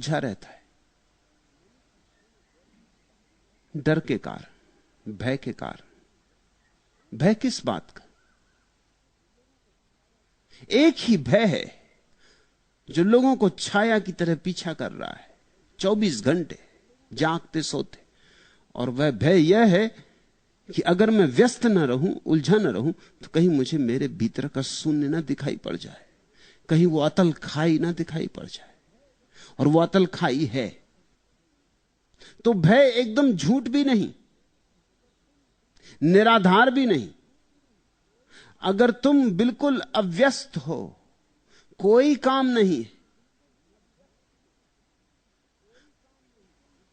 उलझा रहता है, डर के कारण, भय के कारण। भय किस बात का? एक ही भय है जो लोगों को छाया की तरह पीछा कर रहा है 24 घंटे जागते सोते। और वह भय यह है कि अगर मैं व्यस्त न रहूं, उलझा न रहूं, तो कहीं मुझे मेरे भीतर का शून्य ना दिखाई पड़ जाए, कहीं वो अतल खाई ना दिखाई पड़ जाए। और वो अतल खाई है। तो भय एकदम झूठ भी नहीं, निराधार भी नहीं। अगर तुम बिल्कुल अव्यस्त हो, कोई काम नहीं,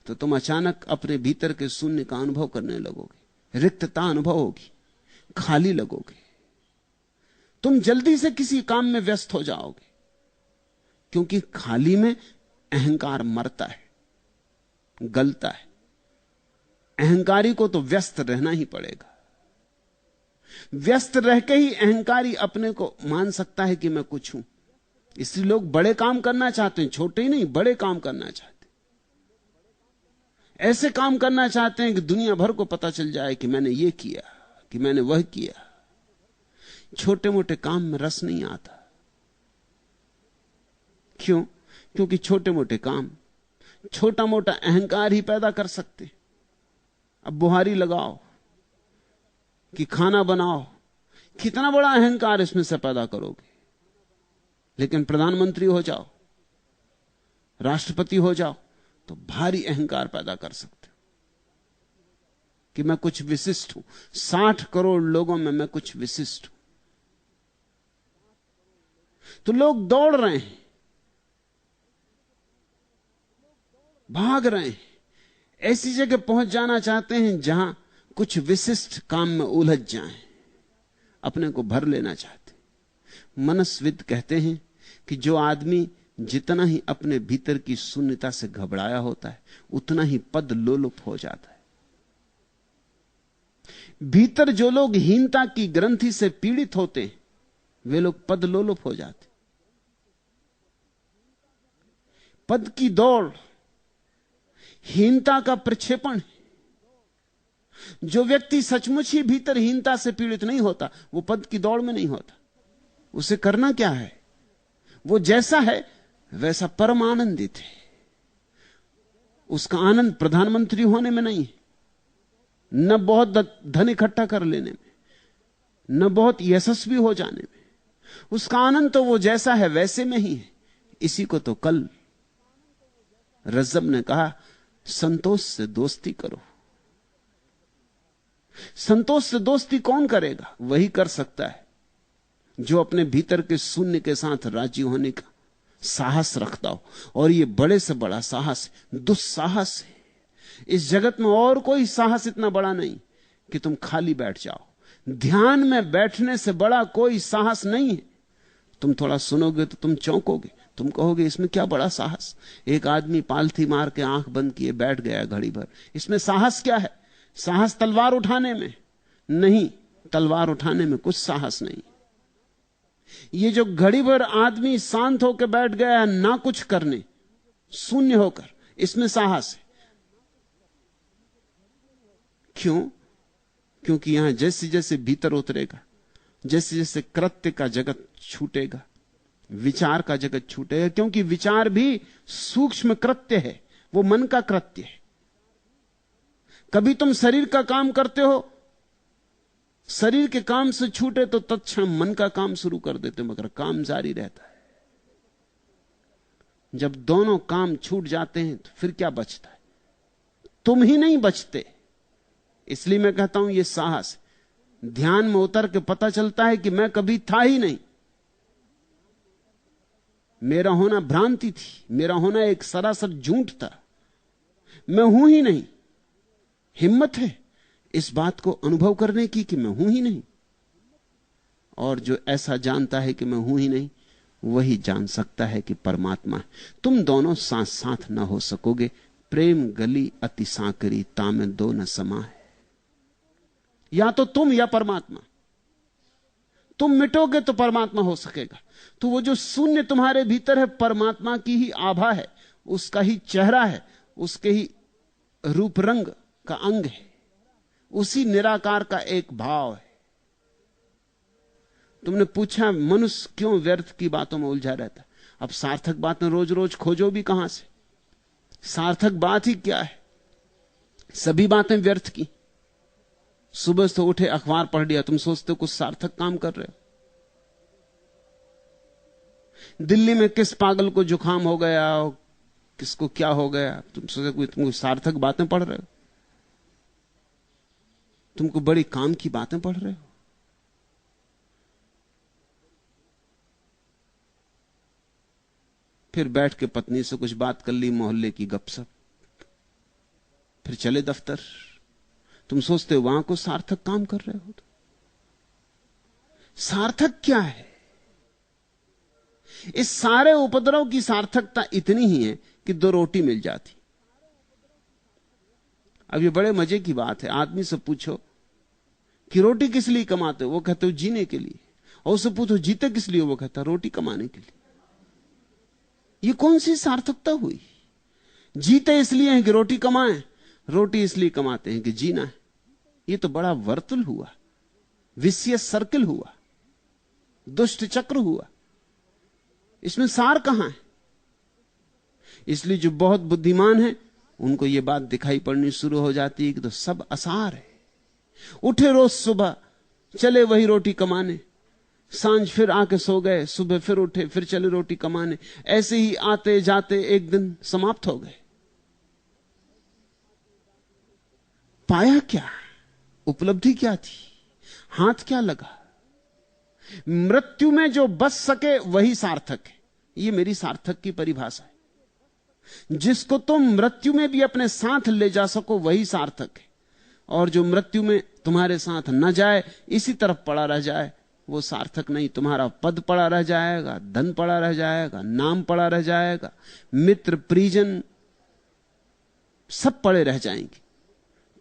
तो तुम अचानक अपने भीतर के शून्य का अनुभव करने लगोगे, रिक्तता अनुभव होगी, खाली लगोगे। तुम जल्दी से किसी काम में व्यस्त हो जाओगे, क्योंकि खाली में अहंकार मरता है, गलता है। अहंकारी को तो व्यस्त रहना ही पड़ेगा। व्यस्त रह के ही अहंकारी अपने को मान सकता है कि मैं कुछ हूं। इसलिए लोग बड़े काम करना चाहते हैं, छोटे ही नहीं, बड़े काम करना चाहते हैं। ऐसे काम करना चाहते हैं कि दुनिया भर को पता चल जाए कि मैंने ये किया, कि मैंने वह किया। छोटे मोटे काम में रस नहीं आता। क्यों? क्योंकि छोटे मोटे काम छोटा मोटा अहंकार ही पैदा कर सकते। अब बुहारी लगाओ कि खाना बनाओ, कितना बड़ा अहंकार इसमें से पैदा करोगे। लेकिन प्रधानमंत्री हो जाओ, राष्ट्रपति हो जाओ, तो भारी अहंकार पैदा कर सकते हो कि मैं कुछ विशिष्ट हूं। 60 करोड़ लोगों में मैं कुछ विशिष्ट हूं। तो लोग दौड़ रहे हैं, भाग रहे हैं, ऐसी जगह पहुंच जाना चाहते हैं जहां कुछ विशिष्ट काम में उलझ जाएं, अपने को भर लेना चाहते। मनस्विद कहते हैं कि जो आदमी जितना ही अपने भीतर की शून्यता से घबराया होता है, उतना ही पद लोलुप हो जाता है। भीतर जो लोग हीनता की ग्रंथि से पीड़ित होते हैं, वे लोग पद लोलुप हो जाते। पद की दौड़ हीनता का प्रक्षेपण है। जो व्यक्ति सचमुच ही भीतर हीनता से पीड़ित नहीं होता, वो पद की दौड़ में नहीं होता। उसे करना क्या है? वो जैसा है वैसा परम आनंदित है। उसका आनंद प्रधानमंत्री होने में नहीं है, न बहुत धन इकट्ठा कर लेने में, न बहुत यशस्वी हो जाने में। उसका आनंद तो वो जैसा है वैसे में ही है। इसी को तो कल रज्जब ने कहा, संतोष से दोस्ती करो। संतोष से दोस्ती कौन करेगा? वही कर सकता है जो अपने भीतर के शून्य के साथ राजी होने का साहस रखता हो। और यह बड़े से बड़ा साहस, दुस्साहस है। इस जगत में और कोई साहस इतना बड़ा नहीं कि तुम खाली बैठ जाओ। ध्यान में बैठने से बड़ा कोई साहस नहीं है। तुम थोड़ा सुनोगे तो तुम चौंकोगे, तुम कहोगे इसमें क्या बड़ा साहस। एक आदमी पालथी मार के आंख बंद किए बैठ गया घड़ी भर, इसमें साहस क्या है? साहस तलवार उठाने में नहीं, तलवार उठाने में कुछ साहस नहीं। ये जो घड़ी भर आदमी शांत होकर बैठ गया है ना कुछ करने, शून्य होकर, इसमें साहस है। क्यों? क्योंकि यहां जैसे जैसे भीतर उतरेगा, जैसे जैसे कृत्य का जगत छूटेगा, विचार का जगत छूटेगा। क्योंकि विचार भी सूक्ष्म कृत्य है, वो मन का कृत्य है। कभी तुम शरीर का काम करते हो, शरीर के काम से छूटे तो तत्क्षण मन का काम शुरू कर देते, मगर काम जारी रहता है। जब दोनों काम छूट जाते हैं तो फिर क्या बचता है? तुम ही नहीं बचते। इसलिए मैं कहता हूं यह साहस। ध्यान में उतर के पता चलता है कि मैं कभी था ही नहीं, मेरा होना भ्रांति थी, मेरा होना एक सरासर झूठ था, मैं हूं ही नहीं। हिम्मत है इस बात को अनुभव करने की कि मैं हूं ही नहीं। और जो ऐसा जानता है कि मैं हूं ही नहीं, वही जान सकता है कि परमात्मा है। तुम दोनों साथ साथ ना हो सकोगे। प्रेम गली अति सांकरी, तामे दो न समा है। या तो तुम या परमात्मा। तुम मिटोगे तो परमात्मा हो सकेगा। तो वो जो शून्य तुम्हारे भीतर है, परमात्मा की ही आभा है, उसका ही चेहरा है, उसके ही रूप रंग का अंग है, उसी निराकार का एक भाव है। तुमने पूछा मनुष्य क्यों व्यर्थ की बातों में उलझा रहता? अब सार्थक बातें रोज रोज खोजो भी कहां से? सार्थक बात ही क्या है? सभी बातें व्यर्थ की। सुबह से उठे अखबार पढ़ लिया, तुम सोचते हो कुछ सार्थक काम कर रहे हो। दिल्ली में किस पागल को जुकाम हो गया, किसको क्या हो गया, तुम सोचते तुम सार्थक बातें पढ़ रहे हो? तुमको बड़ी काम की बातें पढ़ रहे हो। फिर बैठ के पत्नी से कुछ बात कर ली, मोहल्ले की गपशप, फिर चले दफ्तर। तुम सोचते हो वहां को सार्थक काम कर रहे हो। सार्थक क्या है? इस सारे उपद्रव की सार्थकता इतनी ही है कि 2 रोटी मिल जाती। अब ये बड़े मजे की बात है। आदमी से पूछो कि रोटी किस लिए कमाते हो, वो कहते हो जीने के लिए। और उससे पूछो जीते किस लिए, वो कहता रोटी कमाने के लिए। ये कौन सी सार्थकता हुई? जीते इसलिए हैं कि रोटी कमाएं, रोटी इसलिए कमाते हैं कि जीना है। ये तो बड़ा वर्तुल हुआ, विशियस सर्किल हुआ, दुष्ट चक्र हुआ। इसमें सार कहां है? इसलिए जो बहुत बुद्धिमान है उनको यह बात दिखाई पड़नी शुरू हो जाती है कि तो सब असार है। उठे रोज सुबह, चले वही रोटी कमाने, सांझ फिर आके सो गए, सुबह फिर उठे, फिर चले रोटी कमाने। ऐसे ही आते जाते एक दिन समाप्त हो गए। पाया क्या? उपलब्धि क्या थी? हाथ क्या लगा? मृत्यु में जो बच सके वही सार्थक है। यह मेरी सार्थक की परिभाषा है। जिसको तुम मृत्यु में भी अपने साथ ले जा सको वही सार्थक है। और जो मृत्यु में तुम्हारे साथ न जाए, इसी तरफ पड़ा रह जाए, वो सार्थक नहीं। तुम्हारा पद पड़ा रह जाएगा, धन पड़ा रह जाएगा, नाम पड़ा रह जाएगा, मित्र परिजन सब पड़े रह जाएंगे।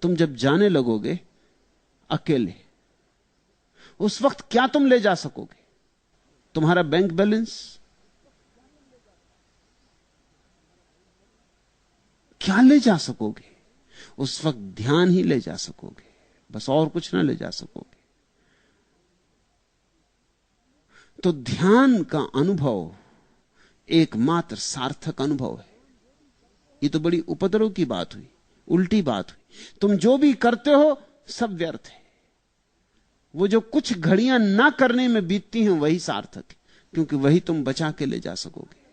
तुम जब जाने लगोगे अकेले, उस वक्त क्या तुम ले जा सकोगे? तुम्हारा बैंक बैलेंस? क्या ले जा सकोगे? उस वक्त ध्यान ही ले जा सकोगे, बस और कुछ ना ले जा सकोगे। तो ध्यान का अनुभव एकमात्र सार्थक अनुभव है। ये तो बड़ी उपद्रव की बात हुई, उल्टी बात हुई। तुम जो भी करते हो सब व्यर्थ है। वो जो कुछ घड़ियां ना करने में बीतती हैं वही सार्थक है, क्योंकि वही तुम बचा के ले जा सकोगे।